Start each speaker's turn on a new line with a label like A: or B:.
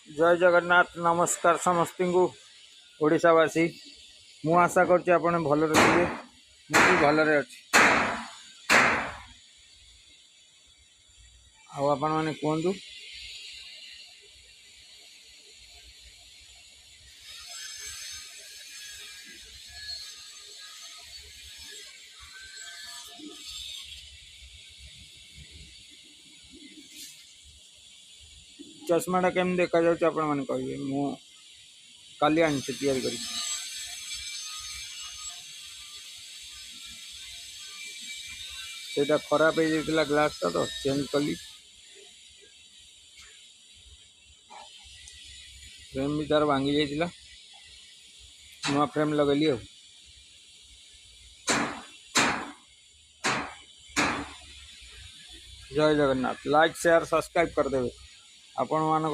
A: जय जगन्नाथ नमस्कार समस्त को ओडावासी मु आशा करछि आपण भल रे मुझे भल अच्छी आपण मैंने कहतु चश्माटा केम देखा जाऊँ आपण मैंने कहे मु काली आनी तैयारी कर खराब हो जाता ग्लासटा तो चेंज कली फ्रेम भी तार भांगी जाइए नुआ फ्रेम लगेली जय जगन्नाथ लाइक शेयर सब्सक्राइब करदे आपण मान